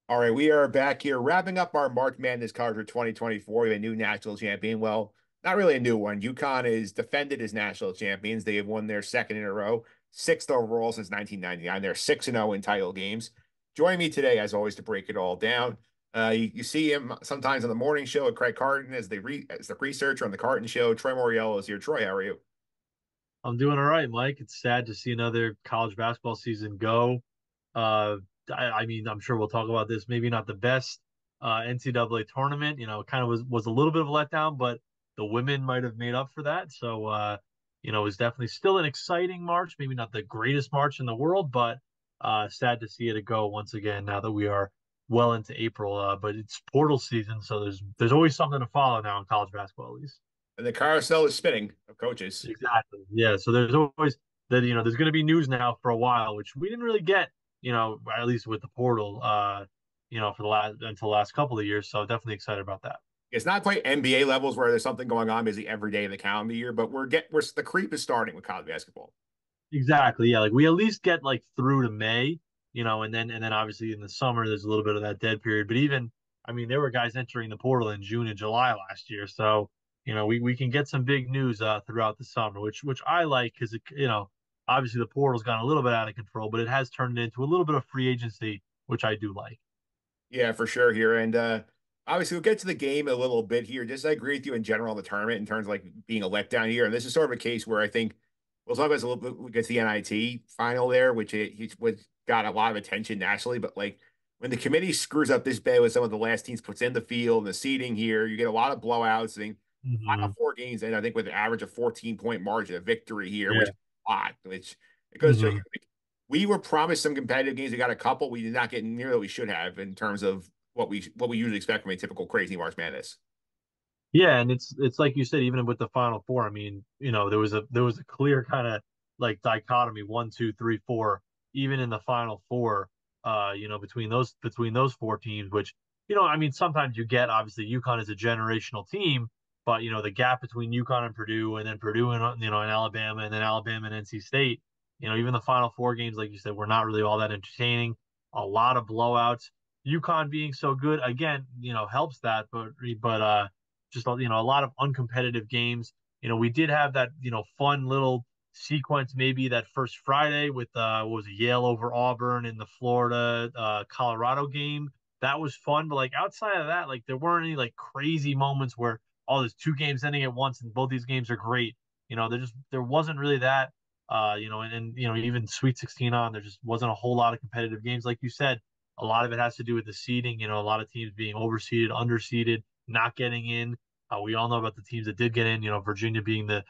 All right, we are back here wrapping up our March Madness card for 2024. We have a new national champion. Well, not really a new one. UConn is defended as national champions. They have won their second in a row, sixth overall since 1999. They're 6-0 in title games. Join me today, as always, to break it all down. You see him sometimes on the morning show at Craig Carton as the researcher on the Carton show. Troy Mauriello is here. Troy, how are you? I'm doing all right, Mike. It's sad to see another college basketball season go. Uh, I mean, I'm sure we'll talk about this. Maybe not the best NCAA tournament. It kind of was a little bit of a letdown, but the women might have made up for that. So, it was definitely still an exciting March. Maybe not the greatest March in the world, but sad to see it go once again now that we are well into April. But it's portal season, so there's always something to follow now in college basketball, at least. And the carousel is spinning of coaches. Exactly. Yeah. So there's always that, there's going to be news now for a while, which we didn't really get, at least with the portal, for the last until the last couple of years. So definitely excited about that. It's not quite NBA levels where there's something going on basically every day of the calendar year, but we're the creep is starting with college basketball. Exactly. Yeah. Like we at least get like through to May, and then obviously in the summer there's a little bit of that dead period. But even, I mean, there were guys entering the portal in June and July last year. So, we can get some big news throughout the summer, which I like because obviously the portal's gone a little bit out of control, but it has turned into a little bit of free agency, which I do like. Yeah, for sure here. And obviously we'll get to the game a little bit here. Just I agree with you in general on the tournament in terms of like being a letdown here. And this is sort of a case where I think we'll talk about this a little bit. We get to the NIT final there, which got a lot of attention nationally, but like when the committee screws up this bad with some of the last teams puts in the field and the seeding here, you get a lot of blowouts. I think final Hmm. four games, and I think with an average of 14-point margin of victory here, which Yeah. is a lot, which it goes to show you, Hmm. like, we were promised some competitive games. We got a couple. We did not get near what we should have in terms of what we usually expect from a typical crazy March Madness. Yeah, and it's like you said, even with the Final Four, I mean, there was a clear kind of like dichotomy, one, two, three, four, even in the Final Four, between those four teams, which, I mean, sometimes you get obviously UConn is a generational team, but the gap between UConn and Purdue, and then Purdue and and Alabama, and then Alabama and NC State, even the Final Four games, like you said, were not really all that entertaining. A lot of blowouts. UConn being so good again, helps that, but just a lot of uncompetitive games. We did have that fun little sequence maybe that first Friday with what was it, Yale over Auburn in the Florida Colorado game. That was fun, but like outside of that, like there weren't any like crazy moments where there's two games ending at once and both these games are great. There wasn't really that. And even Sweet 16 on, there just wasn't a whole lot of competitive games. Like you said, a lot of it has to do with the seeding. A lot of teams being overseeded, underseeded, not getting in. We all know about the teams that did get in, Virginia being the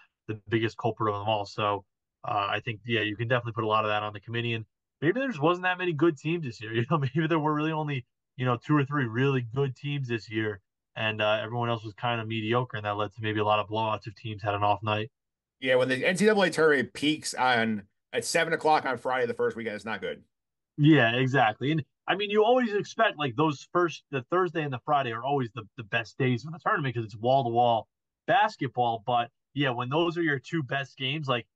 biggest culprit of them all. So I think, yeah, you can definitely put a lot of that on the committee. And maybe there just wasn't that many good teams this year. Maybe there were really only, two or three really good teams this year. And everyone else was kind of mediocre. And that led to maybe a lot of blowouts if teams had an off night. Yeah, when the NCAA tournament peaks on at 7 o'clock on Friday the first weekend, it's not good. Yeah, exactly. And I mean, you always expect like the Thursday and the Friday are always the best days of the tournament because it's wall to wall basketball. But yeah, when those are your two best games, like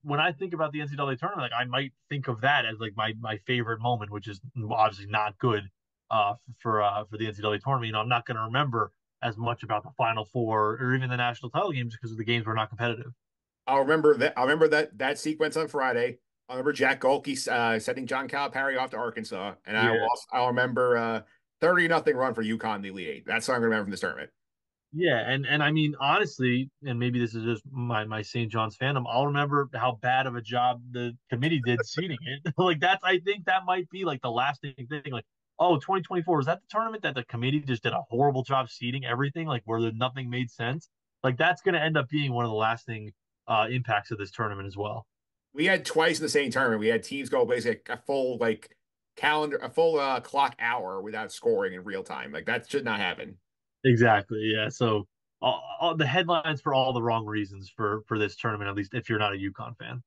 when I think about the NCAA tournament, like I might think of that as like my favorite moment, which is obviously not good for the NCAA tournament. I'm not going to remember as much about the Final Four or even the national title games because the games were not competitive. I'll remember that sequence on Friday. I'll remember Jack Golke sending John Calipari off to Arkansas, and Yeah. I'll remember 30-0 run for UConn in the Elite Eight. That's what I'm gonna remember from this tournament. Yeah, and I mean honestly, and maybe this is just my St. John's fandom. I'll remember how bad of a job the committee did seating it. Like that's I think that might be like the lasting thing. Like, oh, 2024 was that the tournament that the committee just did a horrible job seating everything, like where nothing made sense. Like that's going to end up being one of the lasting impacts of this tournament as well. We had twice in the same tournament. We had teams go basically a full like calendar, a full clock hour without scoring in real time. Like that should not happen. Exactly. Yeah. So all the headlines for all the wrong reasons for this tournament, at least if you're not a UConn fan.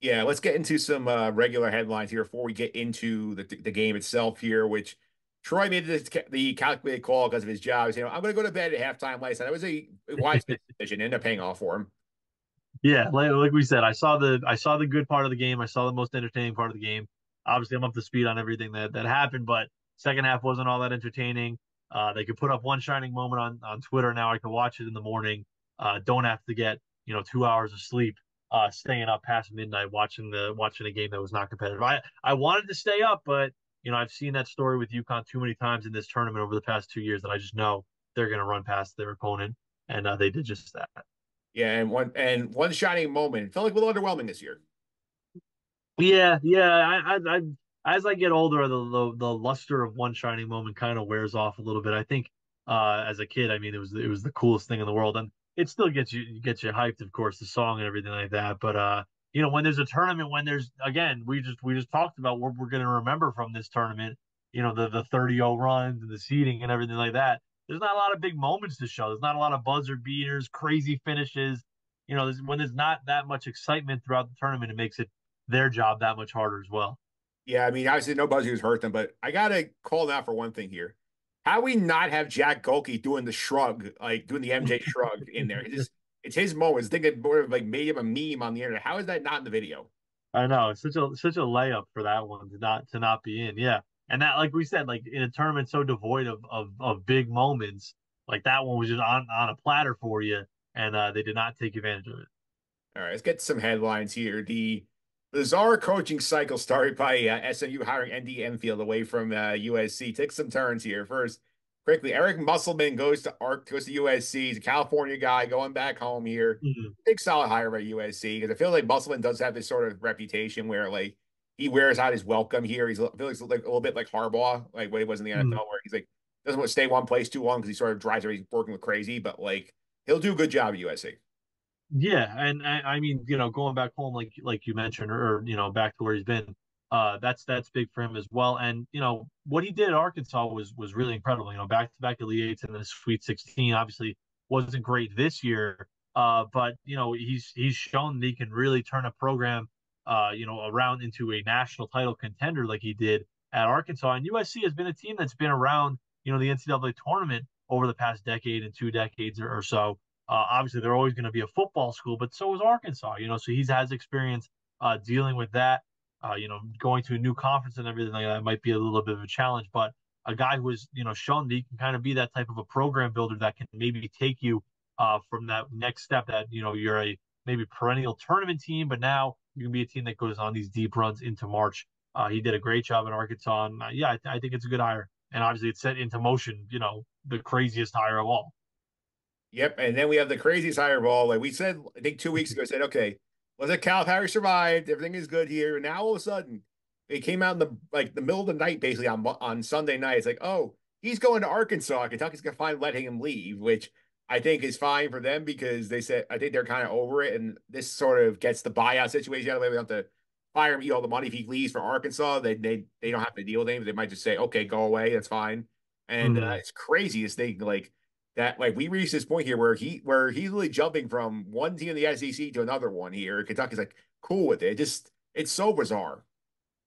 Yeah, let's get into some regular headlines here before we get into the game itself here, which Troy made the calculated call because of his job. I'm going to go to bed at halftime last night. It was a wise decision, ended up paying off for him. Yeah, like we said, I saw the good part of the game. I saw the most entertaining part of the game. Obviously, I'm up to speed on everything that happened, but Second half wasn't all that entertaining. They could put up one shining moment on Twitter. Now I can watch it in the morning. Don't have to get 2 hours of sleep, staying up past midnight watching a game that was not competitive. I wanted to stay up, but I've seen that story with UConn too many times in this tournament over the past 2 years that I just know they're going to run past their opponent, and they did just that. Yeah, and one shining moment. It felt like a little underwhelming this year. Yeah, yeah. As I get older, the luster of one shining moment kind of wears off a little bit. I think as a kid, I mean, it was the coolest thing in the world, and it still gets you hyped, of course, the song and everything like that. But when there's a tournament, when there's again, we just talked about what we're going to remember from this tournament. The 30-0 runs and the seeding and everything like that. There's not a lot of big moments to show. There's not a lot of buzzer beaters, crazy finishes. When there's not that much excitement throughout the tournament, it makes it their job that much harder as well. Yeah, I mean, obviously no buzzers hurt them, but I gotta call them out for one thing here. How we not have Jack Golke doing the shrug, like doing the MJ shrug in there? It's his moment. It's the thing that sort of like made him a meme on the internet. How is that not in the video? I know it's such a layup for that one to not be in. Yeah, and that like we said, like in a tournament so devoid of big moments, like that one was just on a platter for you, and they did not take advantage of it. All right, let's get some headlines here. The bizarre coaching cycle started by SMU hiring ND Enfield away from USC. Take some turns here. First, quickly, Eric Musselman goes to USC. He's a California guy going back home here. Mhm. Big solid hire by USC because I feel like Musselman does have this sort of reputation where like he wears out his welcome here. I feel like a little bit like Harbaugh, like what he was in the Mhm. NFL, where he's like doesn't want to stay one place too long because he sort of drives everybody working with crazy, but like he'll do a good job at USC. Yeah, and I mean, going back home like you mentioned, or back to where he's been, that's big for him as well. And what he did at Arkansas was really incredible. Back to back Elite Eights and the Sweet 16. Obviously, wasn't great this year, but he's shown that he can really turn a program, around into a national title contender like he did at Arkansas. And USC has been a team that's been around, the NCAA tournament over the past decade and 2 decades or so. Obviously, they're always going to be a football school, but so is Arkansas. So he has experience dealing with that. Going to a new conference and everything like that might be a little bit of a challenge. But a guy who has shown that he can kind of be that type of a program builder that can maybe take you from that next step. That you're a maybe perennial tournament team, but now you can be a team that goes on these deep runs into March. He did a great job in Arkansas, and yeah, I think it's a good hire. And obviously, it set into motion, the craziest hire of all. Yep. And then we have the craziest hire of all. Like we said, I think 2 weeks ago, said, okay, was it Calipari survived? Everything is good here. And now all of a sudden, it came out in the middle of the night, basically on Sunday night. It's like, oh, he's going to Arkansas. Kentucky's gonna find letting him leave, which I think is fine for them because they said I think they're kind of over it. And this sort of gets the buyout situation out of the way. We don't have to fire him, eat all the money if he leaves for Arkansas. They don't have to deal with anything. They might just say, okay, go away. That's fine. And Mhm. it's craziest thing, like that like we reached this point here where he's really jumping from one team in the SEC to another one here. Kentucky's like cool with it. It's so bizarre.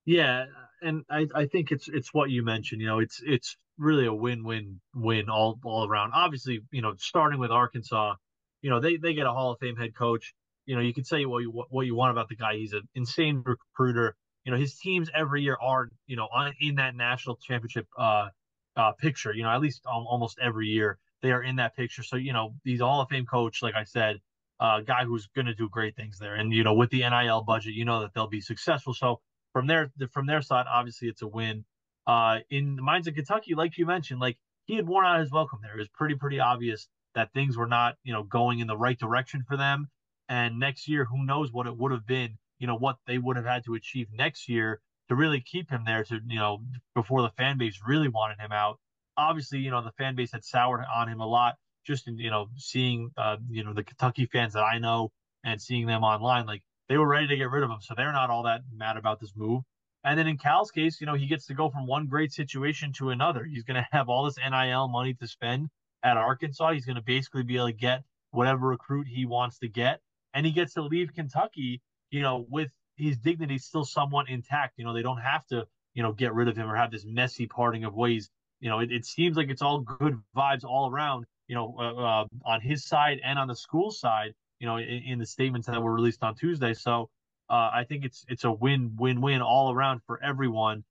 Yeah, and I think it's what you mentioned. It's really a win-win-win all around. Obviously, starting with Arkansas, they get a Hall of Fame head coach. You can say what you want about the guy. He's an insane recruiter. His teams every year are in that national championship picture. At least almost every year they are in that picture. So he's a Hall of Fame coach, like I said, guy who's going to do great things there. And with the NIL budget, that they'll be successful. So from their side, obviously it's a win. In the minds of Kentucky, like you mentioned, like he had worn out his welcome there. It was pretty obvious that things were not, going in the right direction for them. And next year, who knows what it would have been, what they would have had to achieve next year to really keep him there to, before the fan base really wanted him out. Obviously, the fan base had soured on him a lot just in, seeing, the Kentucky fans that I know and seeing them online. Like they were ready to get rid of him, so they're not all that mad about this move. And then in Cal's case, he gets to go from one great situation to another. He's going to have all this NIL money to spend at Arkansas. He's going to basically be able to get whatever recruit he wants to get, and he gets to leave Kentucky, with his dignity still somewhat intact. They don't have to, get rid of him or have this messy parting of ways. It seems like it's all good vibes all around. On his side and on the school side, in the statements that were released on Tuesday. So I think it's a win-win-win all around for everyone.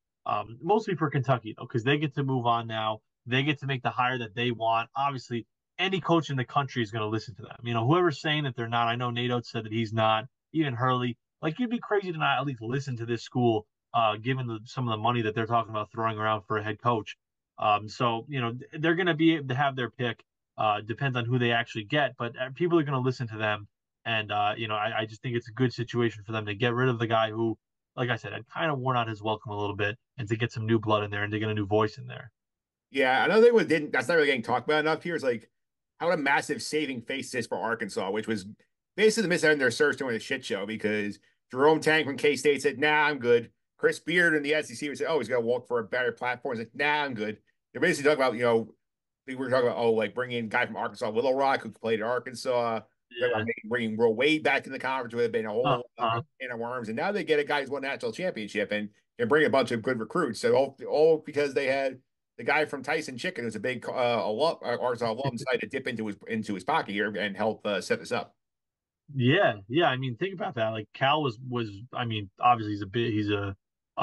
Mostly for Kentucky though, because they get to move on now. They get to make the hire that they want. Obviously, any coach in the country is going to listen to them. Whoever's saying that they're not. I know Nate Oates said that he's not. Even Hurley. Like, you'd be crazy to not at least listen to this school, given some of the money that they're talking about throwing around for a head coach. So they're going to be able to have their pick. Depends on who they actually get, but people are going to listen to them. And I just think it's a good situation for them to get rid of the guy who, like I said, had kind of worn out his welcome a little bit, and to get some new blood in there and to get a new voice in there. Yeah, another thing what didn't that's not really getting talked about enough here is like how a massive saving face this for Arkansas, which was basically the missing their search during the shit show because Jerome Tang from K State said, "Nah, I'm good." Chris Beard in the SEC would say, "Oh, he's got to walk for a better platform." He's like, "Nah, I'm good." They're basically talking about we were talking about like bringing in a guy from Arkansas, Little Rock, who played at Arkansas. Talking about Yeah. bringing Will Wade back in the conference would have been a whole Uh-huh. can of worms, and now they get a guy who's won a national championship and bring a bunch of good recruits. So all because they had the guy from Tyson Chicken, who's a big Arkansas alum, decided to dip into his pocket here and help set this up. Yeah, yeah. I mean, think about that. Like, Cal was. I mean, obviously he's a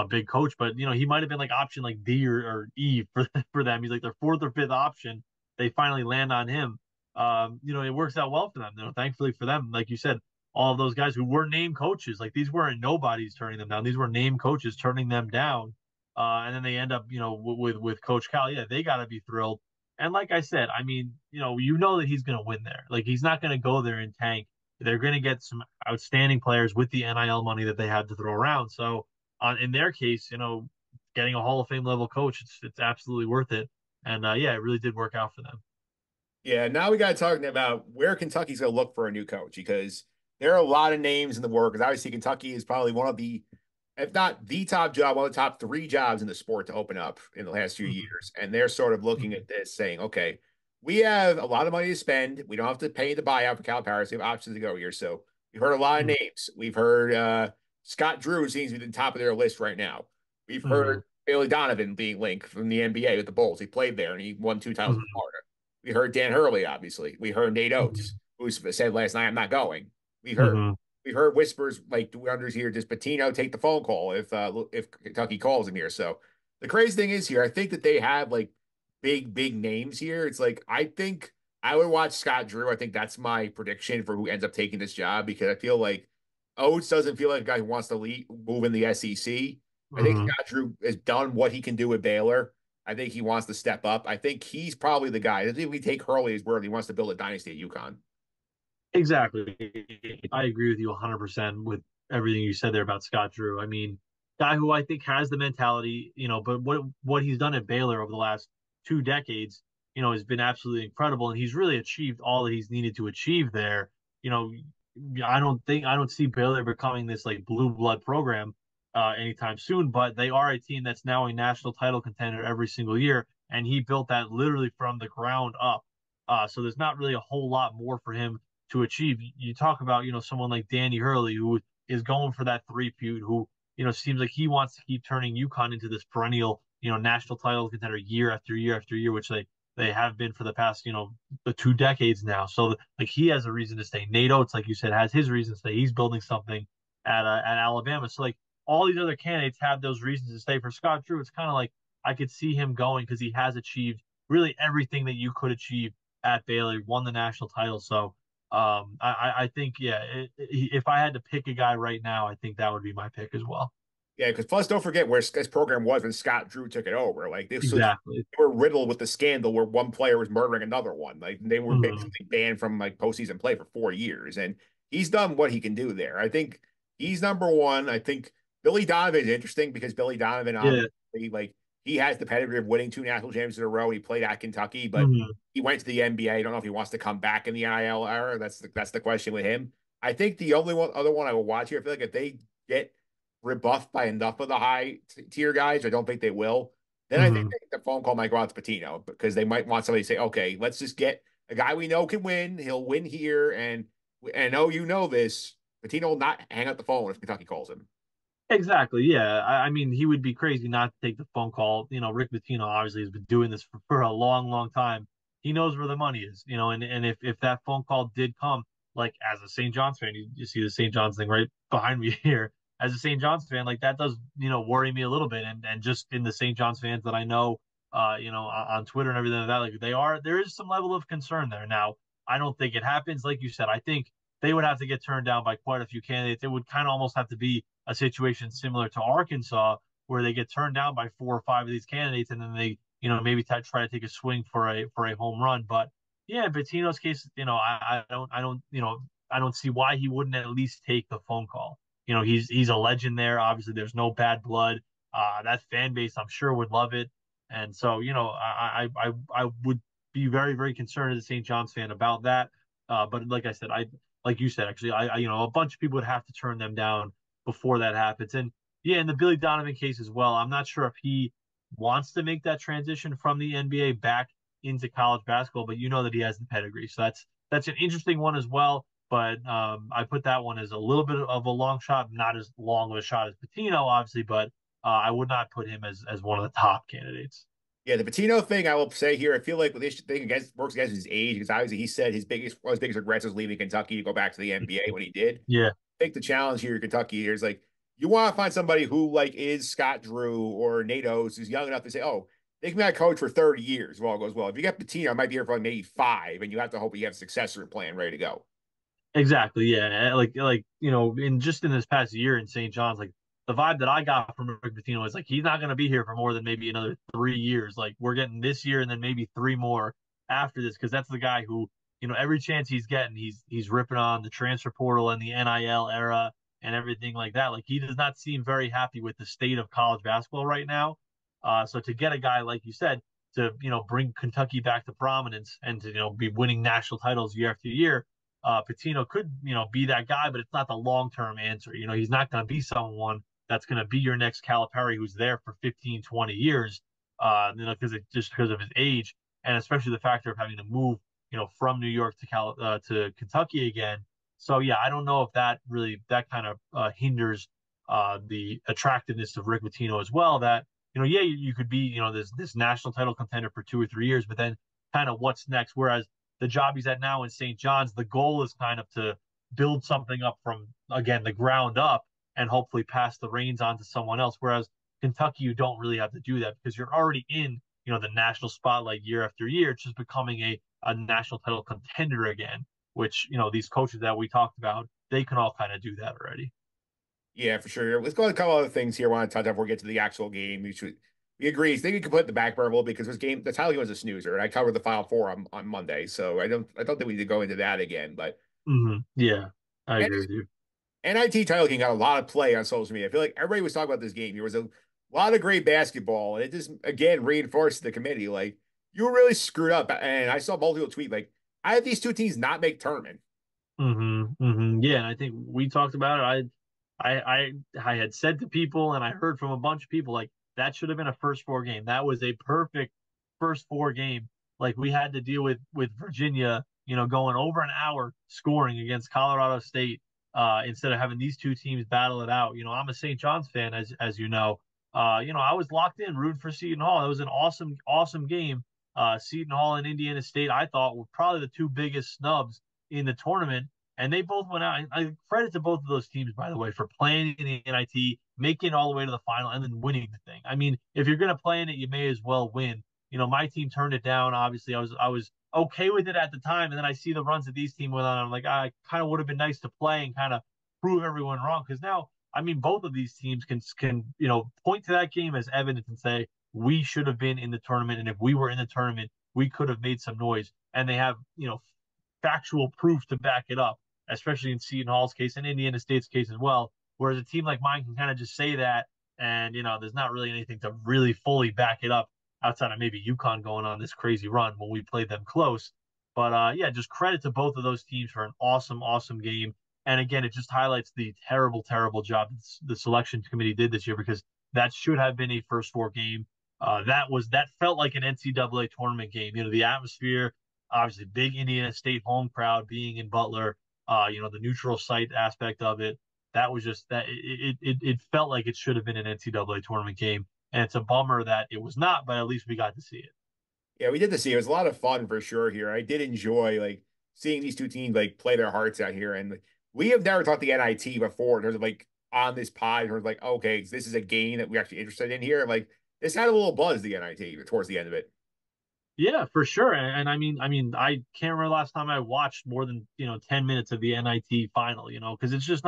big coach, but he might have been like option like D or E for for them. He's like their fourth or fifth option. They finally land on him. It works out well for them. Thankfully for them, like you said, all of those guys who were named coaches, like, these weren't nobodies turning them down. These were named coaches turning them down. And then they end up, with Coach Cal. Yeah, they got to be thrilled. And like I said, I mean, that he's going to win there. Like, he's not going to go there and tank. They're going to get some outstanding players with the NIL money that they have to throw around. So, in their case, getting a Hall of Fame level coach, it's absolutely worth it. And yeah, it really did work out for them. Yeah, now we got to talk about where Kentucky's going to look for a new coach because there are a lot of names in the work. Because obviously, Kentucky is probably one of the, if not the top job, one of the top three jobs in the sport to open up in the last few Mm-hmm. years. And they're sort of looking at this saying, okay, we have a lot of money to spend. We don't have to pay the buyout for Cal Paris. We have options to go here. So we've heard a lot of names. We've heard Scott Drew seems to be the top of their list right now. We've Mm-hmm. heard Bailey Donovan being linked from the NBA with the Bulls. He played there and he won 2 titles in Mm-hmm. Florida. We heard Dan Hurley, obviously. We heard Nate Oates, Mm-hmm. who said last night, "I'm not going." We heard Mm-hmm. we heard whispers like, "Do we unders here? Does Patino take the phone call if Kentucky calls him here?" So the crazy thing is here, I think that they have like big names here. It's like I think I would watch Scott Drew. I think that's my prediction for who ends up taking this job because I feel like Oates doesn't feel like a guy who wants to move in the SEC. I think Mm-hmm. Scott Drew has done what he can do with Baylor. I think he wants to step up. I think he's probably the guy. I think we take Hurley's word. He wants to build a dynasty at UConn. Exactly. I agree with you 100% with everything you said there about Scott Drew. I mean, guy who I think has the mentality, but what he's done at Baylor over the last 2 decades, has been absolutely incredible, and he's really achieved all that he's needed to achieve there. You know, I don't see Baylor becoming this like blue blood program anytime soon, but they are a team that's now a national title contender every single year, and he built that literally from the ground up. So there's not really a whole lot more for him to achieve. You talk about, someone like Danny Hurley, who is going for that three-peat, who, seems like he wants to keep turning UConn into this perennial, national title contender year after year after year, which they have been for the past, the 2 decades now. So like, he has a reason to stay. Nate Oates, like you said, has his reason to stay. He's building something at Alabama. So like, all these other candidates have those reasons to stay. For Scott Drew, it's kind of like I could see him going because he has achieved really everything that you could achieve at Baylor, won the national title. So I think, yeah, if I had to pick a guy right now, I think that would be my pick as well. Yeah, because plus don't forget where this program was when Scott Drew took it over. Like this was Exactly. they were riddled with the scandal where one player was murdering another one. Like they were Hmm. basically banned from like postseason play for 4 years. And he's done what he can do there. I think he's number one. I think Billy Donovan is interesting because Billy Donovan Yeah. obviously like he has the pedigree of winning 2 national championships in a row. He played at Kentucky, but Hmm. he went to the NBA. I don't know if he wants to come back in the NIL era. That's the question with him. I think the only other one I will watch here, I feel like if they get rebuffed by enough of the high tier guys, I don't think they will. Then I think Hmm. the phone call might go out to Patino because they might want somebody to say, okay, let's just get a guy we know can win. He'll win here. And oh, you know this. Patino will not hang up the phone if Kentucky calls him. Exactly. Yeah. I mean, he would be crazy not to take the phone call. Rick Pitino obviously has been doing this for a long, long time. He knows where the money is, and if that phone call did come, like, as a St. John's fan, you see the St. John's thing right behind me here. as a St. John's fan, like that does, worry me a little bit. And just in the St. John's fans that I know, on Twitter and everything like that, like there is some level of concern there. Now, I don't think it happens. Like you said, I think they would have to get turned down by quite a few candidates. It would kind of almost have to be a situation similar to Arkansas, where they get turned down by 4 or 5 of these candidates, and then they, maybe try to take a swing for a home run. But yeah, in Pitino's case, I don't see why he wouldn't at least take the phone call. He's a legend there. Obviously, there's no bad blood. That fan base, I'm sure, would love it. And so, I would be very, very concerned as a St. John's fan about that. But like I said, like you said, actually, a bunch of people would have to turn them down before that happens. And yeah, in the Billy Donovan case as well, I'm not sure if he wants to make that transition from the NBA back into college basketball, but that he has the pedigree. So that's an interesting one as well. But I put that one as a little bit of a long shot, not as long of a shot as Pitino, obviously, but I would not put him as one of the top candidates. Yeah, the Patino thing, I will say here, I feel like this thing works against his age because obviously he said one of his biggest regrets was leaving Kentucky to go back to the NBA when he did. Yeah. I think the challenge here in Kentucky is like you want to find somebody who like is Scott Drew or Nate Oates who's young enough to say, oh, they can be a coach for 30 years if all goes well. If you get Patino, I might be here for like maybe 5, and you have to hope you have a successor plan ready to go. Exactly. Yeah. Like in this past year in St. John's, like the vibe that I got from Rick Pitino is like he's not going to be here for more than maybe another 3 years. Like we're getting this year and then maybe 3 more after this, because that's the guy who, every chance he's getting, he's ripping on the transfer portal and the NIL era and everything like that. Like he does not seem very happy with the state of college basketball right now. So to get a guy like you said to bring Kentucky back to prominence and to be winning national titles year after year, Patino could, be that guy, but it's not the long-term answer. He's not going to be someone that's going to be your next Calipari who's there for 15, 20 years, because of his age, and especially the factor of having to move, from New York to Kentucky again. So yeah, I don't know if that kind of hinders the attractiveness of Rick Pitino as well. That yeah, you could be this national title contender for 2 or 3 years, but then kind of what's next? Whereas the job he's at now in St. John's, the goal is kind of to build something up from, again, the ground up and hopefully pass the reins on to someone else. Whereas Kentucky, you don't really have to do that because you're already in, the national spotlight year after year. It's just becoming a national title contender again, which, these coaches that we talked about, they can all kind of do that already. Yeah, for sure. Let's go to a couple other things here I want to touch on before we get to the actual game. We agree. I think we can put it in the back burner a little because the title game was a snoozer, and I covered the Final Four on Monday, so I don't think we need to go into that again. But Yeah, I agree with you. NIT title game got a lot of play on social media. I feel like everybody was talking about this game. There was a lot of great basketball, and it just again reinforced the committee like you were really screwed up. And I saw multiple tweet like I had these two teams not make tournament. Yeah, and I think we talked about it. I had said to people, and I heard from a bunch of people like that should have been a first four game. That was a perfect first four game. Like we had to deal with Virginia, going over an hour scoring against Colorado State, instead of having these two teams battle it out. I'm a St. John's fan, as you know. I was locked in, rooting for Seton Hall. It was an awesome game. Seton Hall and Indiana State, I thought, were probably the two biggest snubs in the tournament, and they both went out. And I credit to both of those teams, by the way, for playing in the NIT, making it all the way to the final, and then winning the thing. I mean, if you're going to play in it, you may as well win. My team turned it down. Obviously, I was okay with it at the time, and then I see the runs that these teams went on. I'm like, I kind of would have been nice to play and kind of prove everyone wrong, because now, I mean, both of these teams can point to that game as evidence and say we should have been in the tournament, and if we were in the tournament, we could have made some noise. And they have factual proof to back it up, especially in Seton Hall's case and Indiana State's case as well. Whereas a team like mine can kind of just say that, and there's not really anything to really fully back it up outside of maybe UConn going on this crazy run when we played them close. But yeah, just credit to both of those teams for an awesome game. And again, it just highlights the terrible job the selection committee did this year, because that should have been a first four game. That felt like an NCAA tournament game. The atmosphere, obviously big Indiana State home crowd being in Butler, the neutral site aspect of it. That was just that it felt like it should have been an NCAA tournament game. And it's a bummer that it was not, but at least we got to see it. Yeah, we did to see. It was a lot of fun for sure here. I did enjoy like seeing these two teams like play their hearts out here. And like, we have never taught the NIT before in terms of like on this pod and was like, okay, this is a game that we're actually interested in here. Like this had a little buzz the NIT towards the end of it. Yeah, for sure. And I can't remember the last time I watched more than 10 minutes of the NIT final. Because it's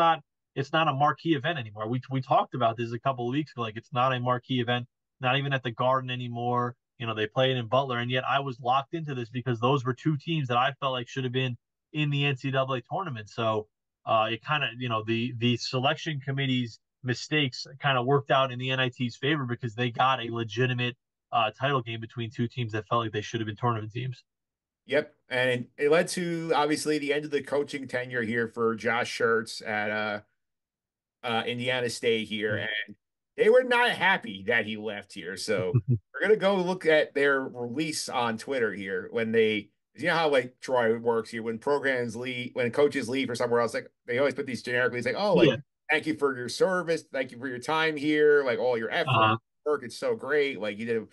not a marquee event anymore. We talked about this a couple of weeks ago. Like it's not a marquee event, not even at the Garden anymore. They play it in Butler, and yet I was locked into this because those were two teams that I felt like should have been in the NCAA tournament. So it kind of the selection committee's mistakes kind of worked out in the NIT's favor because they got a legitimate title game between two teams that felt like they should have been tournament teams. Yep. And it led to obviously the end of the coaching tenure here for Josh Schertz at Indiana State here. And they were not happy that he left here. So we're gonna go look at their release on Twitter here when they you know how like Troy works here when programs leave when coaches leave for somewhere else, like they always put these generically it's like, oh, like Yeah. thank you for your service, thank you for your time here, like all your effort, Uh, work, it's so great. Like you did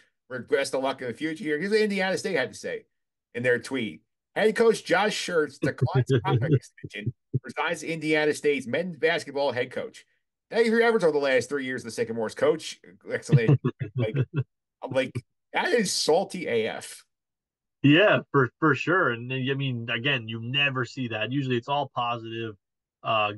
best of luck in the future here. Here's what Indiana State had to say in their tweet. Head coach Josh Schertz declines contract extension, resigns to Indiana State's men's basketball head coach. Thank you for your efforts over the last 3 years, the Sycamores coach. Excellent. Like, I'm like, that is salty AF. yeah, for sure. And I mean, again, you never see that. Usually, it's all positive,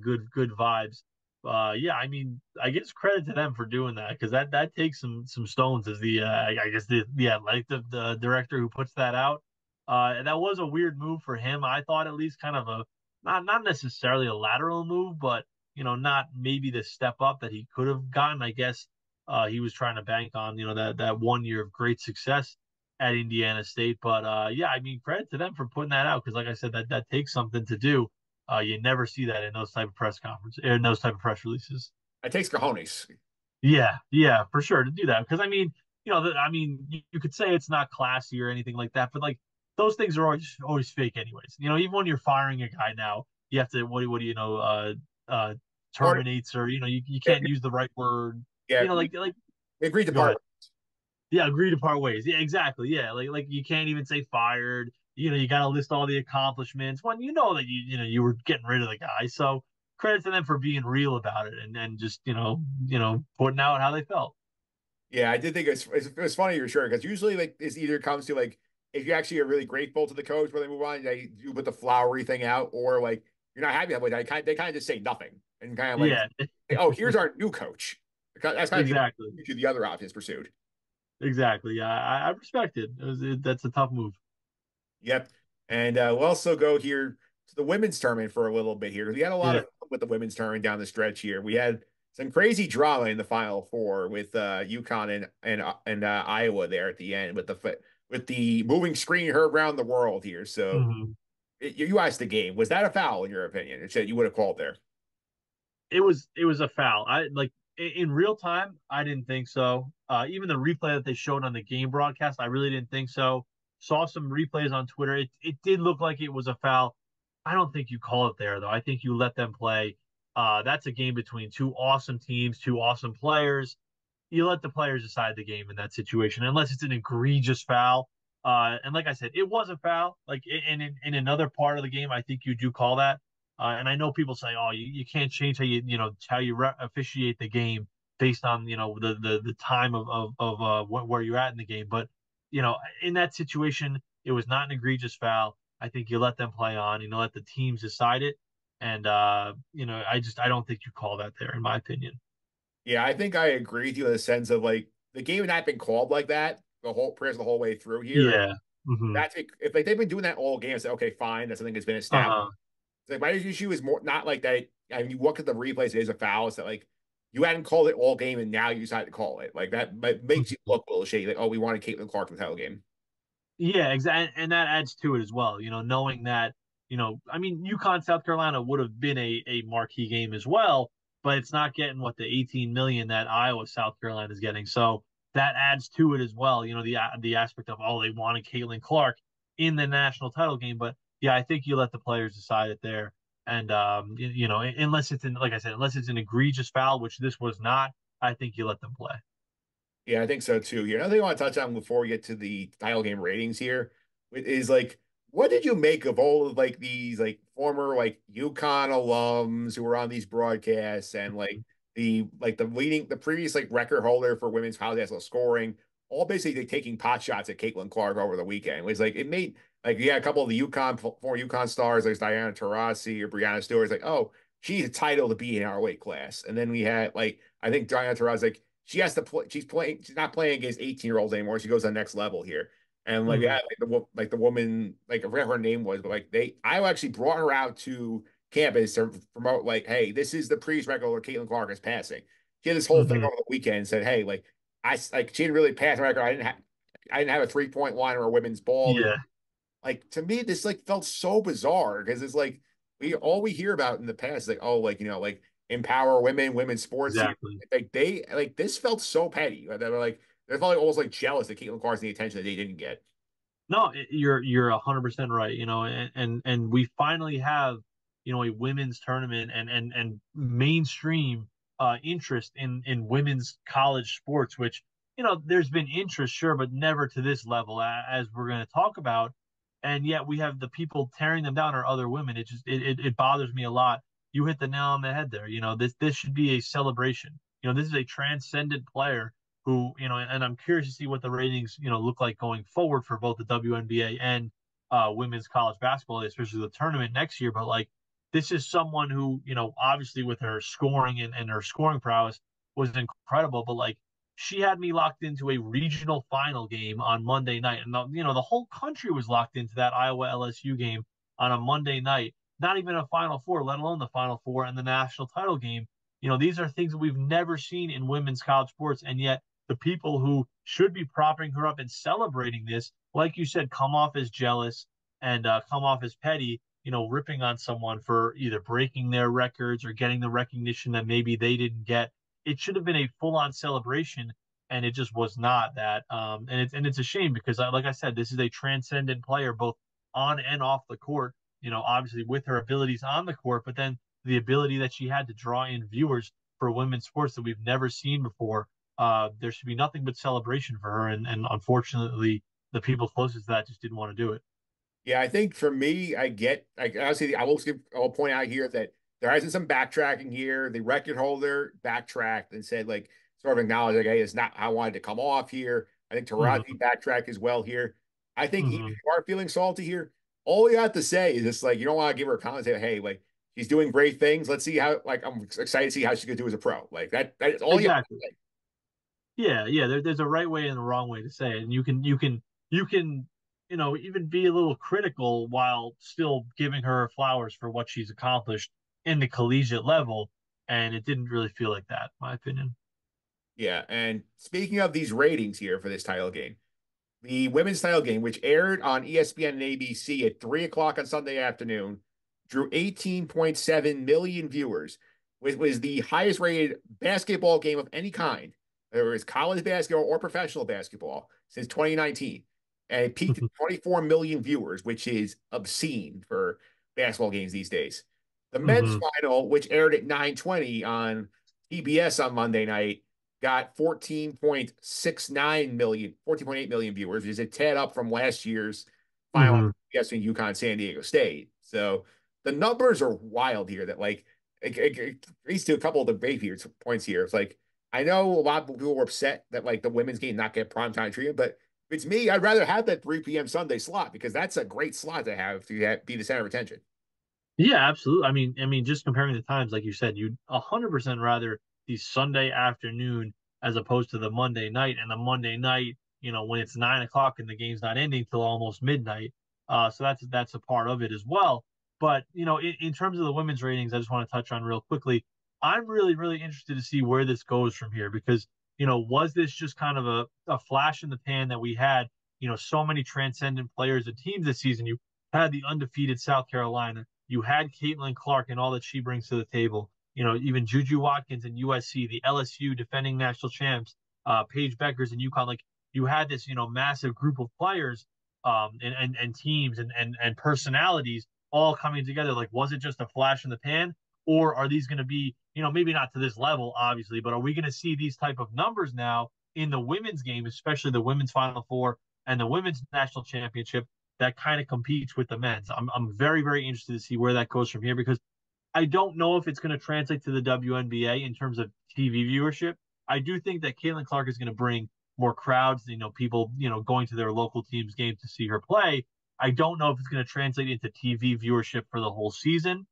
good vibes. Yeah, I mean, I guess credit to them for doing that because that takes some stones as the I guess the athletic the director who puts that out. And that was a weird move for him. I thought at least kind of a not necessarily a lateral move, but not maybe the step up that he could have gotten. I guess he was trying to bank on that 1 year of great success at Indiana State. But yeah, I mean, credit to them for putting that out because, like I said, that takes something to do. You never see that in those type of press conferences, in those type of press releases. It takes cojones. Yeah, for sure to do that because I mean, you could say it's not classy or anything like that, but like those things are always fake anyways. Even when you're firing a guy now, you have to what do uh Or, terminates or you yeah, can't use the right word. yeah, Like they agreed to go ahead. part. Yeah, agree to part ways. Yeah, exactly. Yeah, like you can't even say fired. You got to list all the accomplishments when you know that you were getting rid of the guy. So credit to them for being real about it and just putting out how they felt. Yeah, I did think it's funny you're sure because usually like this either comes to like if you actually are really grateful to the coach when they move on, they you put the flowery thing out, or like you're not happy that way. They kind of just say nothing and kind of like, Yeah, oh, here's our new coach. That's kind of exactly, the other options pursued. exactly. Yeah, I respect it. That's a tough move. Yep. And we'll also go here to the women's tournament for a little bit here. We had a lot Yeah. of fun with the women's tournament down the stretch here. We had some crazy drama in the Final Four with UConn and Iowa there at the end with the moving screen heard around the world here. So Mhm. you asked the game. Was that a foul in your opinion? It said you would have called there. It was a foul. I like in real time. I didn't think so. Even the replay that they showed on the game broadcast, I really didn't think so. Saw some replays on Twitter. It did look like it was a foul. I don't think you call it there though. I think you let them play. That's a game between two awesome teams, two awesome players. You let the players decide the game in that situation, unless it's an egregious foul. And like I said, it was a foul. Like in another part of the game, I think you do call that. And I know people say, "Oh, you can't change how officiate the game based on the time of where you're at in the game." But in that situation, it was not an egregious foul. I think you let them play on. Let the teams decide it. And I don't think you call that there, in my opinion. Yeah, I think I agree with you in the sense of like the game had not been called like that the whole way through here. And Yeah. Hmm. that's if like they've been doing that all game, say, okay, fine, that's something that's been established. Uh-huh. Like my issue is more not like that. I mean, you look at the replays, it is a foul. It's that like you hadn't called it all game and now you decided to call it. Like that makes you look a little shady. Like, oh, we wanted Caitlin Clark for the title game. Yeah, exactly. And that adds to it as well, knowing that, I mean, UConn, South Carolina would have been a marquee game as well, but it's not getting what the 18 million that Iowa, South Carolina is getting. So that adds to it as well, the aspect of, oh, they wanted Caitlin Clark in the national title game. But yeah, I think you let the players decide it there. And, unless it's like I said, unless it's an egregious foul, which this was not, I think you let them play. Yeah, I think so too. Here, another thing I want to touch on before we get to the title game ratings here is like, what did you make of all of like these like former like UConn alums who were on these broadcasts and like the previous like record holder for women's college basketball scoring, all basically like, taking pot shots at Caitlin Clark over the weekend. It was like it made like you had a couple of the UConn former UConn stars like Diana Taurasi or Brianna Stewart. It's like, oh, she's entitled to be in our weight class. And then we had like I think Diana Taurasi like she has to play. She's not playing against 18-year-olds anymore. She goes to the next level here. And like Mm-hmm. yeah, like the woman like I forget what her name was, but like I actually brought her out to campus to promote like, hey, this is the previous record where Caitlin Clark is passing. She had this whole thing Mm-hmm. over the weekend and said, hey, like she didn't really pass the record. I didn't have a 3-point line or a women's ball. Yeah, Like to me, this like felt so bizarre because it's like we hear about in the past is like, oh, like like empower women, women's sports here. exactly. Like they like this felt so petty. They were like they're probably almost like jealous that Caitlin Clark's the attention that they didn't get. No, you're 100% right. And we finally have a women's tournament and mainstream interest in women's college sports, which there's been interest, sure, but never to this level as we're going to talk about. And yet we have the people tearing them down are other women. It bothers me a lot. You hit the nail on the head there. This should be a celebration. This is a transcendent player who, and I'm curious to see what the ratings, look like going forward for both the WNBA and women's college basketball, especially the tournament next year. But like, this is someone who, obviously with her scoring and her scoring prowess was incredible. But like, she had me locked into a regional final game on Monday night, and the whole country was locked into that Iowa LSU game on a Monday night. Not even a Final Four, let alone the Final Four and the national title game. These are things that we've never seen in women's college sports, and yet the people who should be propping her up and celebrating this, like you said, come off as jealous and come off as petty, ripping on someone for either breaking their records or getting the recognition that maybe they didn't get. It should have been a full on celebration, and it just was not that. And it's a shame because, like I said, this is a transcendent player both on and off the court. Obviously with her abilities on the court, but then the ability that she had to draw in viewers for women's sports that we've never seen before. There should be nothing but celebration for her, and unfortunately, the people closest to that just didn't want to do it. Yeah, I think for me, honestly, I will point out here that there has been some backtracking here. The record holder backtracked and said, like, sort of acknowledged, like, hey, it's not how I wanted to come off here. I think Mm-hmm. Taraji backtracked as well here. I think even if Mm-hmm. you are feeling salty here, all you have to say is just like, you don't want to give her a comment, say, hey, like, she's doing great things. Let's see how, like, I'm excited to see how she could do as a pro. Like, that's all you have to Exactly. say. Yeah, yeah. There's a right way and a wrong way to say it, and you can even be a little critical while still giving her flowers for what she's accomplished in the collegiate level. And it didn't really feel like that, in my opinion. Yeah. And speaking of these ratings here for this title game, the women's title game, which aired on ESPN and ABC at 3 o'clock on Sunday afternoon, drew 18.7 million viewers, which was the highest rated basketball game of any kind, whether it was college basketball or professional basketball, since 2019. And it peaked at 24 million viewers, which is obscene for basketball games these days. The men's Mm-hmm. final, which aired at 9:20 on TBS on Monday night, got 14.8 million viewers, which is a tad up from last year's final Mm-hmm. between UConn San Diego State. So the numbers are wild here that like it leads to a couple of debate here, points here. It's like I know a lot of people were upset that like the women's game not get primetime treatment, but if it's me, I'd rather have that 3 p.m. Sunday slot because that's a great slot to have be the center of attention. Yeah, absolutely. I mean, just comparing the times, like you said, you'd 100% rather the Sunday afternoon as opposed to the Monday night, and the Monday night, when it's 9 o'clock and the game's not ending till almost midnight. So that's a part of it as well. But in terms of the women's ratings, I just want to touch on real quickly. I'm really, really interested to see where this goes from here because was this just kind of a flash in the pan that we had, so many transcendent players and teams this season? You had the undefeated South Carolina. You had Caitlin Clark and all that she brings to the table. Even Juju Watkins and USC, the LSU defending national champs, Paige Beckers and UConn. Like you had this, massive group of players, and teams and personalities all coming together. Like, was it just a flash in the pan, or are these going to be, maybe not to this level, obviously, but are we going to see these type of numbers now in the women's game, especially the women's Final Four and the women's national championship? That kind of competes with the men's. I'm very, very interested to see where that goes from here because I don't know if it's going to translate to the WNBA in terms of TV viewership. I do think that Caitlin Clark is going to bring more crowds, people, going to their local team's game to see her play. I don't know if it's going to translate into TV viewership for the whole season,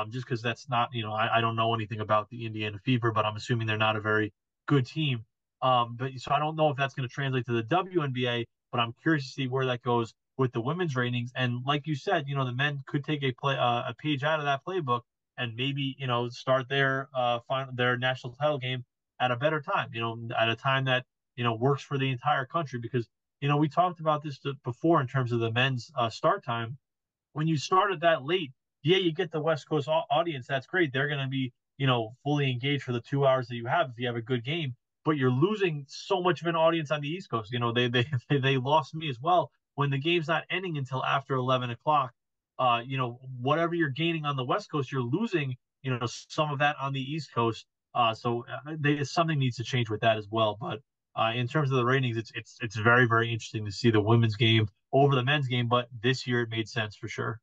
just because that's not, I don't know anything about the Indiana Fever, but I'm assuming they're not a very good team. But so I don't know if that's going to translate to the WNBA, but I'm curious to see where that goes with the women's ratings. And like you said, the men could take a page out of that playbook and maybe start their national title game at a better time, at a time that works for the entire country. Because we talked about this before in terms of the men's start time. When you start at that late, yeah, you get the West Coast audience. That's great. They're going to be fully engaged for the 2 hours that you have if you have a good game. But you're losing so much of an audience on the East Coast. They lost me as well when the game's not ending until after 11 o'clock. Whatever you're gaining on the West Coast, you're losing, some of that on the East Coast. Something needs to change with that as well. But in terms of the ratings, it's very, very interesting to see the women's game over the men's game. But this year it made sense for sure.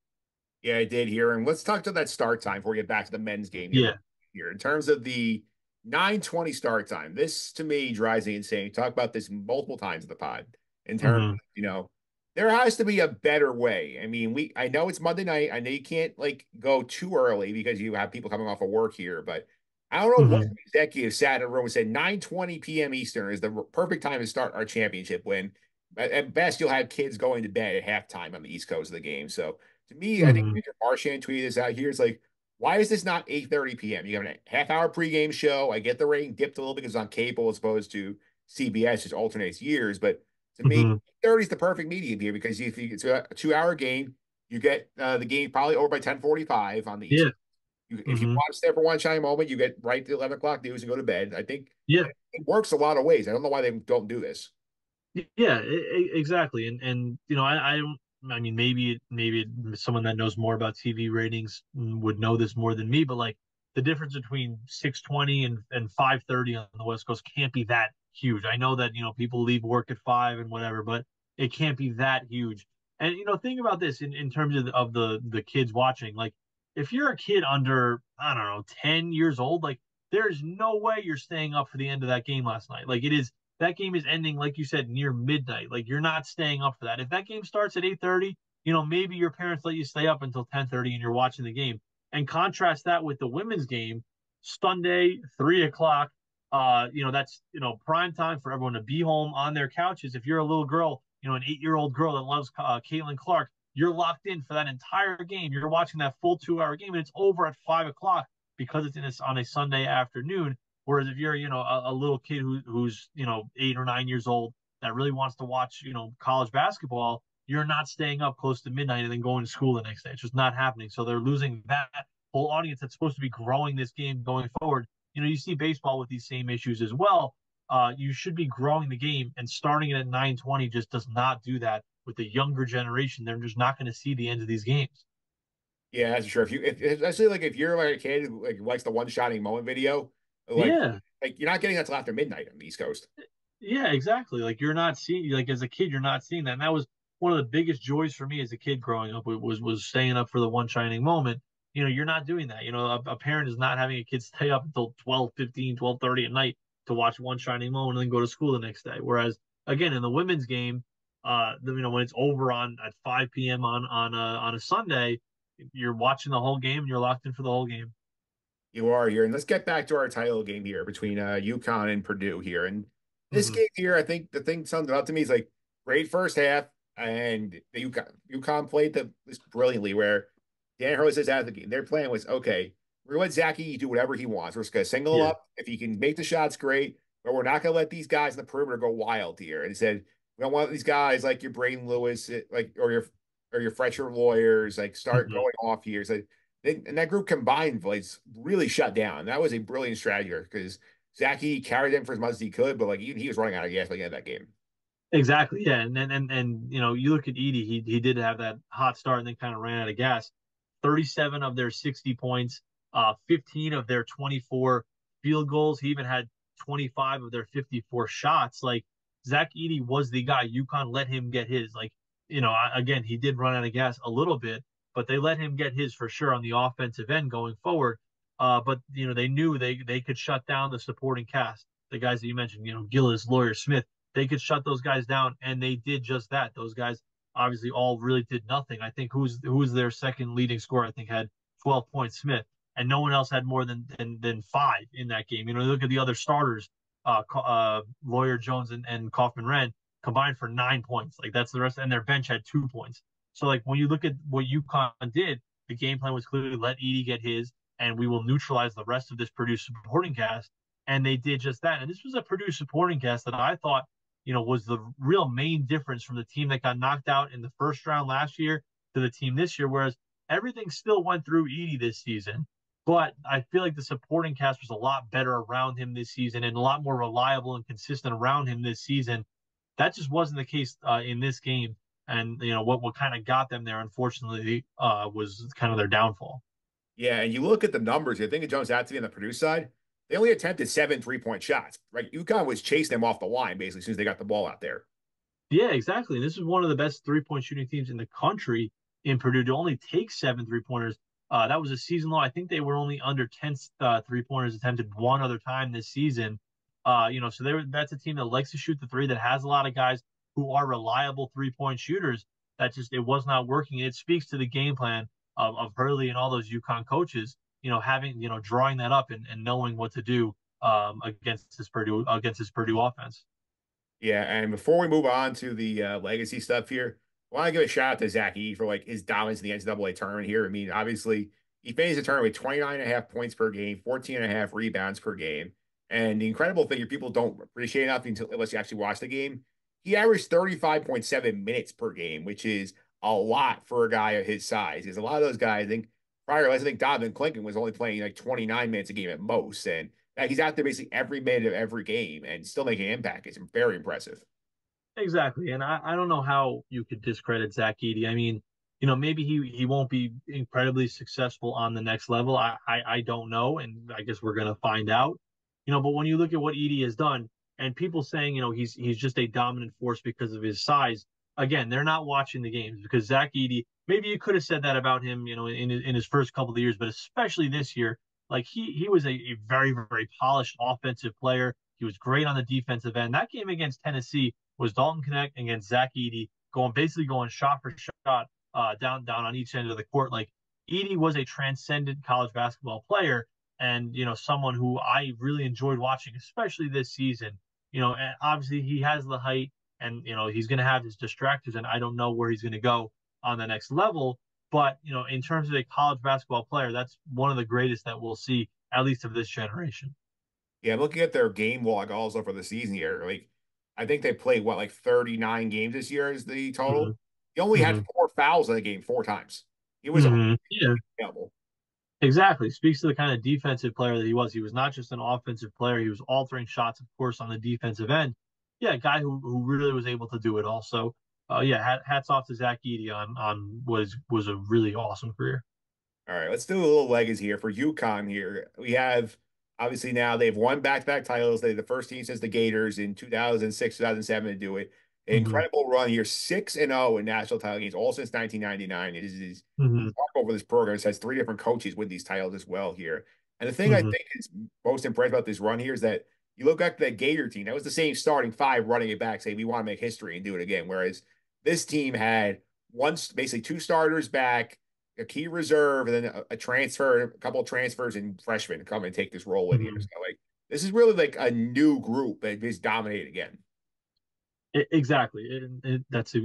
Yeah, I did hear. And let's talk to that start time before we get back to the men's game here. Yeah. Here, in terms of the 9:20 start time, this to me drives me insane. Talk about this multiple times in the pod. In terms, Mm-hmm. there has to be a better way. I mean, I know it's Monday night. I know you can't like go too early because you have people coming off of work here, but I don't know what Mm-hmm. executive sat in a room and said 9:20 p.m. Eastern is the perfect time to start our championship win. At best, you'll have kids going to bed at halftime on the East Coast of the game. So to me, I think Mm-hmm. Victor Marchand tweeted this out here. It's like, why is this not 8:30 p.m.? You have a half-hour pregame show. I get the rating dipped a little because it's on cable as opposed to CBS, which alternates years. But to me, Mm-hmm. 30 is the perfect medium here because if it's a 2 hour game, you get the game probably over by 10:45 on the East Yeah. Coast. If you Mm-hmm. watch there for one shining moment, you get right to 11 o'clock news and go to bed. I think Yeah. it works a lot of ways. I don't know why they don't do this. Yeah, exactly. And I don't. I mean, maybe someone that knows more about TV ratings would know this more than me. But like the difference between 6:20 and 5:30 on the West Coast can't be that huge. I know that people leave work at 5 and whatever, but it can't be that huge. And think about this in terms of the kids watching. Like if you're a kid under I don't know 10 years old, like there's no way you're staying up for the end of that game last night. Like that game is ending, like you said, near midnight. Like you're not staying up for that. If that game starts at 8:30, maybe your parents let you stay up until 10:30 and you're watching the game. And contrast that with the women's game, Sunday, 3 o'clock. That's prime time for everyone to be home on their couches. If you're a little girl, an 8-year-old girl that loves Caitlin Clark, you're locked in for that entire game. You're watching that full 2 hour game, and it's over at 5 o'clock because it's on a Sunday afternoon. Whereas if you're, a little kid who's, 8 or 9 years old that really wants to watch, college basketball, you're not staying up close to midnight and then going to school the next day. It's just not happening. So they're losing that whole audience that's supposed to be growing this game going forward. You see baseball with these same issues as well. You should be growing the game, and starting it at 9:20 just does not do that with the younger generation. They're just not going to see the end of these games. Yeah, that's for sure. If especially like if you're like a kid who like likes the one shining moment video, like Yeah. like you're not getting that until after midnight on the East Coast. Yeah, exactly. Like you're not seeing like as a kid, you're not seeing that. And that was one of the biggest joys for me as a kid growing up was staying up for the one shining moment. You're not doing that. A parent is not having a kid stay up until 12:15, 12:30 at night to watch one shining moment and then go to school the next day. Whereas again, in the women's game, when it's over on at 5 p.m. on a Sunday, you're watching the whole game and you're locked in for the whole game. You are here, and let's get back to our title game here between UConn and Purdue here. And this Mm-hmm. game here, I think the thing sums it up to me is like great first half, and the UConn played this brilliantly. Where Dan Hurley says after the game, their plan was okay. We're gonna let Zachy do whatever he wants. We're just gonna single Yeah. up. If he can make the shots, great. But we're not gonna let these guys in the perimeter go wild here. And he said we don't want these guys like your Braden Lewis, like or your Fletcher lawyers, like start Mm-hmm. going off here. So and that group combined was really shut down. That was a brilliant strategy because Zachy carried them for as much as he could, but like even he was running out of gas by the end of that game. Exactly. Yeah. And you look at Edey, he did have that hot start and then kind of ran out of gas. 37 of their 60 points, 15 of their 24 field goals. He even had 25 of their 54 shots. Like Zach Edey was the guy. UConn let him get his. Like, again, he did run out of gas a little bit, but they let him get his for sure on the offensive end going forward. But they knew they could shut down the supporting cast, the guys that you mentioned, Gillis, Lawyer, Smith. They could shut those guys down, and they did just that. Those guys obviously all really did nothing. I think who's their second leading scorer, I think, had 12 points, Smith, and no one else had more than 5 in that game. Look at the other starters, Lawyer, Jones, and Kaufman Wren combined for 9 points. Like that's the rest, and their bench had 2 points. So like when you look at what UConn did, the game plan was clearly let Edey get his, and we will neutralize the rest of this Purdue supporting cast. And they did just that. And this was a Purdue supporting cast that I thought, was the real main difference from the team that got knocked out in the first round last year to the team this year. Whereas everything still went through Edey this season, but I feel like the supporting cast was a lot better around him this season and a lot more reliable and consistent around him this season. That just wasn't the case in this game. And what kind of got them there, unfortunately, was kind of their downfall. Yeah, and you look at the numbers, I think it jumps out to me on the Purdue side. They only attempted 7 3-point shots, right? UConn was chasing them off the line basically as soon as they got the ball out there. Yeah, exactly. This is one of the best 3-point shooting teams in the country in Purdue to only take 7 3-pointers. That was a season low. I think they were only under 10 3-pointers attempted one other time this season. So that's a team that likes to shoot the three, that has a lot of guys who are reliable 3-point shooters. That just it was not working. It speaks to the game plan of Hurley and all those UConn coaches. Having drawing that up and knowing what to do against this Purdue offense. Yeah, and before we move on to the legacy stuff here, I want to give a shout out to Zach Edey for like his dominance in the NCAA tournament here. I mean, obviously, he finished the tournament with 29.5 points per game, 14.5 rebounds per game. And the incredible thing here, people don't appreciate enough unless you actually watch the game. He averaged 35.7 minutes per game, which is a lot for a guy of his size. Because a lot of those guys, I think Donovan Clinton was only playing like 29 minutes a game at most. And he's out there basically every minute of every game and still making an impact. It's very impressive. Exactly. And I don't know how you could discredit Zach Edey. I mean, maybe he won't be incredibly successful on the next level. I don't know. And I guess we're going to find out. But when you look at what Edey has done and people saying, he's just a dominant force because of his size, again, they're not watching the games because Zach Edey, maybe you could have said that about him, in his first couple of years, but especially this year, like he was a very, very polished offensive player. He was great on the defensive end. That game against Tennessee was Dalton Knecht against Zach Edey, basically going shot for shot, down on each end of the court. Like Edey was a transcendent college basketball player, and someone who I really enjoyed watching, especially this season. And obviously he has the height, and he's going to have his distractors, and I don't know where he's going to go on the next level. But in terms of a college basketball player, that's one of the greatest that we'll see, at least of this generation. Yeah, I'm looking at their game log also for the season here. Like, I think they played like 39 games this year is the total. Mm-hmm. He only had Mm-hmm. 4 fouls in the game 4 times. He was Mm-hmm. Yeah, unbelievable. exactly. Speaks to the kind of defensive player that he was. He was not just an offensive player. He was altering shots, of course, on the defensive end. Yeah, a guy who really was able to do it. Also, yeah, hats off to Zach Edey on was a really awesome career. All right, let's do a little legacy here for UConn here. We have obviously now they've won back-to-back titles. They're the first team since the Gators in 2006, 2007 to do it. An Mm-hmm. incredible run here, 6-0 in national title games, all since 1999. It is Mm-hmm. over this program. It has 3 different coaches with these titles as well here. And the thing I Mm-hmm. think is most impressive about this run here is that you look back to that Gator team, that was the same starting 5 running it back, saying we want to make history and do it again. Whereas this team had basically 2 starters back, a key reserve, and then a transfer, a couple of transfers and freshmen to come and take this role in here. Mm-hmm. So like this is really like a new group that is dominate again. Exactly.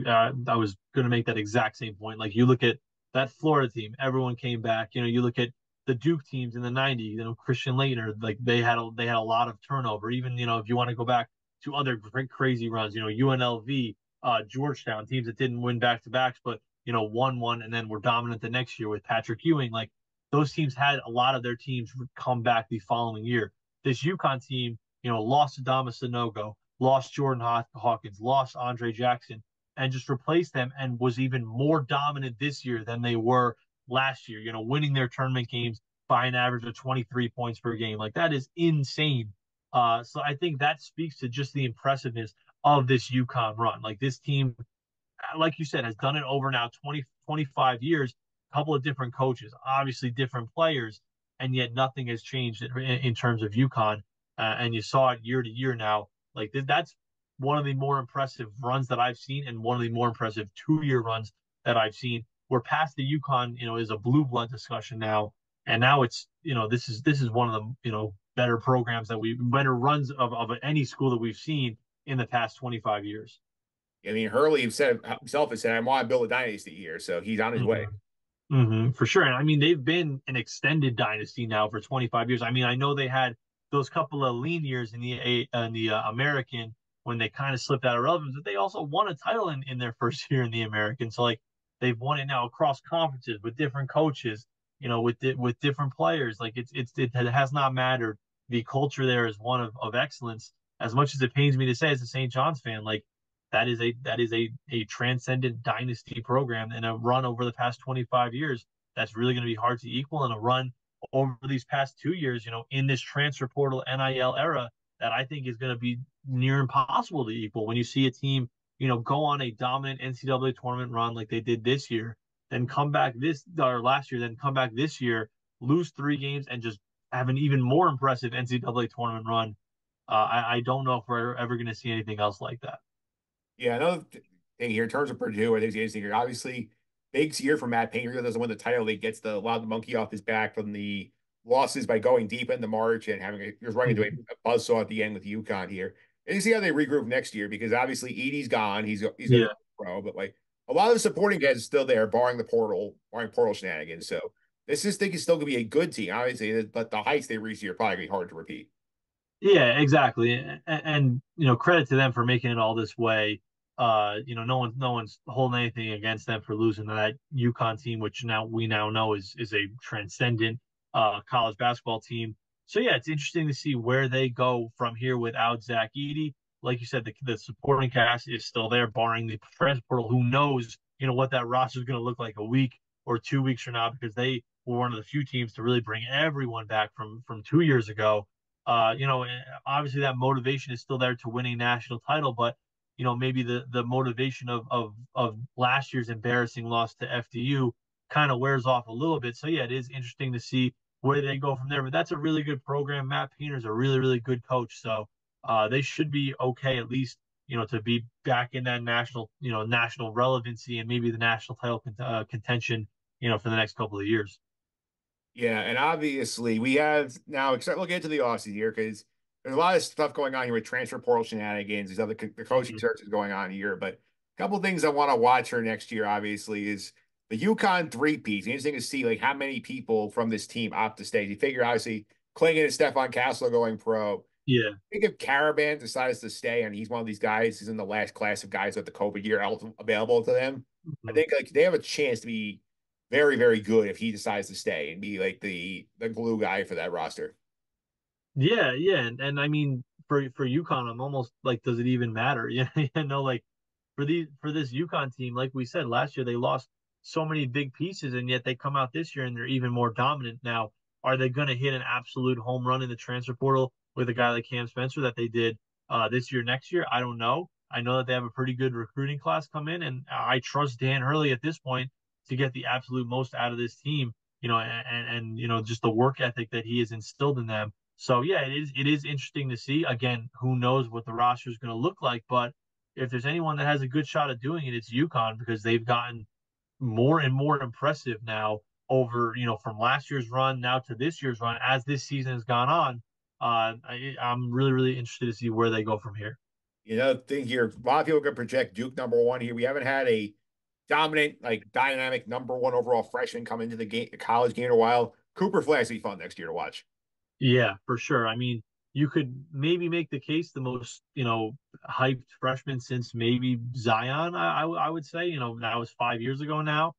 I was going to make that exact same point. Like you look at that Florida team, everyone came back. You look at the Duke teams in the '90s. Christian Laettner, like they had a lot of turnover. Even if you want to go back to other great crazy runs, UNLV, Georgetown teams that didn't win back to backs, but won one and then were dominant the next year with Patrick Ewing. Like those teams had a lot of their teams come back the following year. This UConn team, lost to Adama Sanogo, lost Jordan Hawkins, lost Andre Jackson, and just replaced them and was even more dominant this year than they were last year, winning their tournament games by an average of 23 points per game. Like that is insane. So I think that speaks to just the impressiveness of this UConn run. Like this team, like you said, has done it over now 20, 25 years. couple of different coaches, obviously different players, and yet nothing has changed in terms of UConn. And you saw it year to year now. Like that's one of the more impressive runs that I've seen, and one of the more impressive 2 year runs that I've seen. We're past the UConn, is a blue blood discussion now, and now it's this is one of the better programs that better runs of any school that we've seen in the past 25 years. I mean, Hurley himself has said, I want to build a dynasty here. So he's on his way. For sure. And I mean, they've been an extended dynasty now for 25 years. I mean, I know they had those couple of lean years in the American when they kind of slipped out of relevance, but they also won a title in their first year in the American. So like they've won it now across conferences with different coaches, with different players. Like it has not mattered. The culture there is one of excellence. As much as it pains me to say as a St. John's fan, like that is a transcendent dynasty program and a run over the past 25 years that's really going to be hard to equal, and a run over these past 2 years, in this transfer portal NIL era that I think is going to be near impossible to equal. When you see a team, go on a dominant NCAA tournament run like they did this year, then come back last year, then come back this year, lose 3 games, and just have an even more impressive NCAA tournament run. I don't know if we're ever going to see anything else like that. Yeah, another thing here in terms of Purdue, I think it's interesting here. Obviously, big year for Matt Painter. He doesn't win the title. He gets a lot of the monkey off his back from the losses by going deep into March and he was running into a buzzsaw at the end with UConn here. And you see how they regroup next year because obviously Edie's gone. He's going to pro, but like a lot of the supporting guys are still there, barring portal shenanigans. So this is think is still going to be a good team, obviously, but the heights they reached here are probably going to be hard to repeat. Yeah, exactly. And credit to them for making it all this way. No one's holding anything against them for losing to that UConn team, which we now know is a transcendent college basketball team. So yeah, it's interesting to see where they go from here without Zach Edey. Like you said, the supporting cast is still there, barring the transfer portal. Who knows, what that roster is going to look like a week or 2 weeks from now, because they were one of the few teams to really bring everyone back from 2 years ago. Obviously that motivation is still there to winning national title, but maybe the motivation of last year's embarrassing loss to FDU kind of wears off a little bit. So yeah, it is interesting to see where they go from there. But that's a really good program. Matt Painter's a really, really good coach. So they should be okay, at least, to be back in that national relevancy and maybe the national title contention, for the next couple of years. Yeah, and obviously we have now start looking into the offseason here because there's a lot of stuff going on here with transfer portal shenanigans. These other the coaching searches going on here, but a couple of things I want to watch her next year. Obviously, is the UConn three-peat. Interesting to see like how many people from this team opt to stay. You figure obviously Klingon and Stefan Castle going pro. Yeah. I think if Caravan decides to stay, and he's one of these guys, he's in the last class of guys with the COVID year available to them. I think like they have a chance to be very, very good if he decides to stay and be like the glue guy for that roster. Yeah, yeah, and I mean for UConn, I'm almost like, does it even matter? Like for this UConn team, like we said last year, they lost so many big pieces, and yet they come out this year and they're even more dominant. Now, are they going to hit an absolute home run in the transfer portal with a guy like Cam Spencer that they did this year, next year? I don't know. I know that they have a pretty good recruiting class come in, and I trust Dan Hurley at this point to get the absolute most out of this team. And just the work ethic that he has instilled in them. So yeah, it is interesting to see. Again, who knows what the roster is going to look like, but if there's anyone that has a good shot at doing it, it's UConn, because they've gotten more and more impressive now over, from last year's run now to this year's run as this season has gone on. I'm really, really interested to see where they go from here. Thing here, a lot of people can project Duke #1 here. We haven't had a dominant, like dynamic #1 overall freshman come into the college game in a while. Cooper Flash will be fun next year to watch. Yeah, for sure. I mean, you could maybe make the case the most, hyped freshman since maybe Zion. I would say, that was 5 years ago now.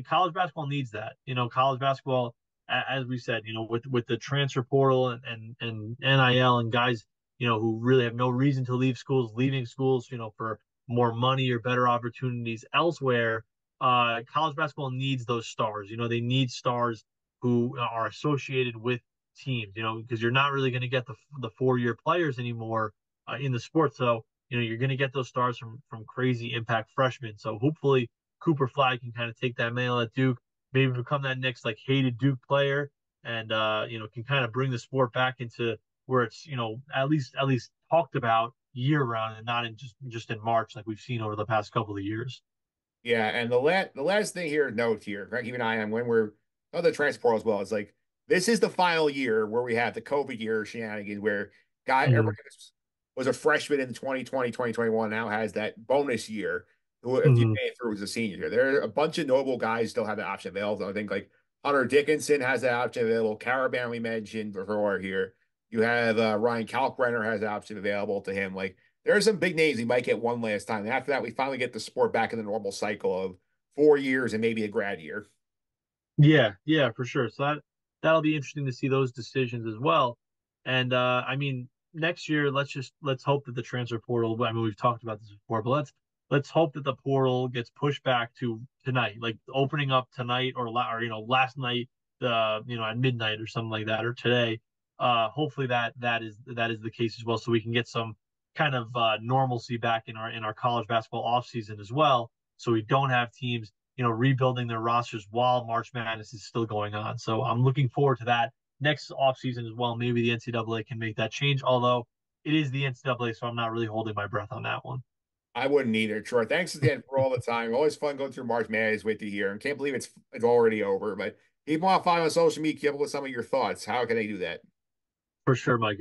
College basketball needs that. College basketball, as we said, with the transfer portal and NIL and guys, who really have no reason to leave schools, leaving schools, for more money or better opportunities elsewhere. College basketball needs those stars. They need stars who are associated with teams, because you're not really going to get the 4 year players anymore in the sport. So, you're going to get those stars from crazy impact freshmen. So hopefully Cooper Flag can kind of take that mantle at Duke. maybe become that next like hated Duke player, and can kind of bring the sport back into where it's at least talked about year round and not in just in March like we've seen over the past couple of years. Yeah, and the last thing here, note here, keep an eye on when we're the transfer as well. It's like this is the final year where we have the COVID year shenanigans where Hmm. everybody was a freshman in 2020, 2021, now has that bonus year. Who, if you Hmm. made it through, as a senior here. There are a bunch of notable guys still have the option available. I think like Hunter Dickinson has that option available. Caravan we mentioned before here. You have Ryan Kalkbrenner has the option available to him. Like there are some big names we might get one last time. And after that, we finally get the sport back in the normal cycle of 4 years and maybe a grad year. Yeah, yeah, for sure. So that'll be interesting to see those decisions as well. And I mean, next year, let's hope that the transfer portal. I mean, we've talked about this before, but let's hope that the portal gets pushed back to tonight, like opening up tonight or last night, at midnight or something like that, or today. Hopefully that is the case as well, so we can get some kind of normalcy back in our college basketball off season as well, so we don't have teams rebuilding their rosters while March Madness is still going on. So I'm looking forward to that next offseason as well. Maybe the NCAA can make that change, although it is the NCAA, so I'm not really holding my breath on that one. I wouldn't either. Troy, thanks again for all the time. Always fun going through March Madness with you here. And can't believe it's already over. But people want to follow on social media, keep up with some of your thoughts. How can they do that? For sure, Mike.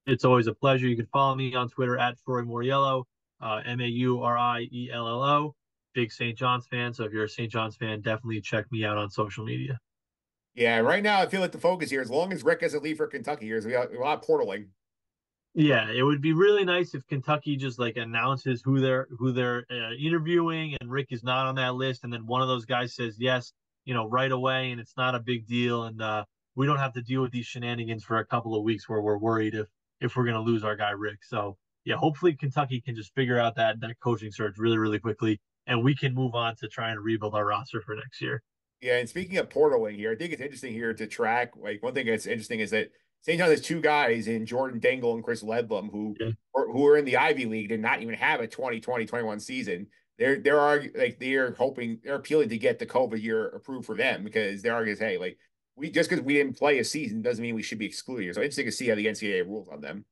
It's always a pleasure. You can follow me on Twitter at Troy Mauriello, Mauriello. Big St. John's fan. So if you're a St. John's fan, definitely check me out on social media. Yeah, right now I feel like the focus here, as long as Rick doesn't leave for Kentucky, here is we got a lot of portaling. Yeah, it would be really nice if Kentucky just like announces who they're interviewing, and Rick is not on that list, and then one of those guys says yes, right away, and it's not a big deal, and we don't have to deal with these shenanigans for a couple of weeks where we're worried if we're gonna lose our guy Rick. So yeah, hopefully Kentucky can just figure out that coaching search really really quickly, and we can move on to trying to rebuild our roster for next year. Yeah, and speaking of portaling here, I think it's interesting here to track. Like one thing that's interesting is that St. John has two guys in Jordan Dingle and Chris Ledlum Yeah. who are in the Ivy League did not even have a 2020-21 season. They're hoping they're appealing to get the COVID year approved for them because they're arguing, hey, like we just because we didn't play a season doesn't mean we should be excluded. So interesting to see how the NCAA rules on them.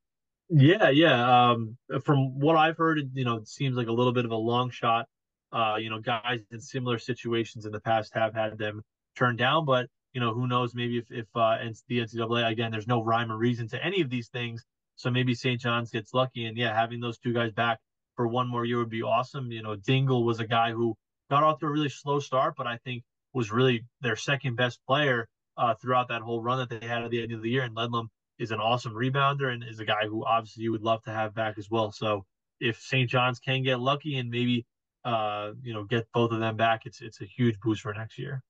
Yeah, yeah. From what I've heard, it seems like a little bit of a long shot. Guys in similar situations in the past have had them turned down, but who knows? Maybe if the NCAA again, there's no rhyme or reason to any of these things, so maybe St. John's gets lucky, and yeah, having those two guys back for one more year would be awesome. Dingle was a guy who got off to a really slow start, but I think was really their second best player throughout that whole run that they had at the end of the year, and Ledlum is an awesome rebounder and is a guy who obviously you would love to have back as well. So if St. John's can get lucky and maybe get both of them back, it's a huge boost for next year.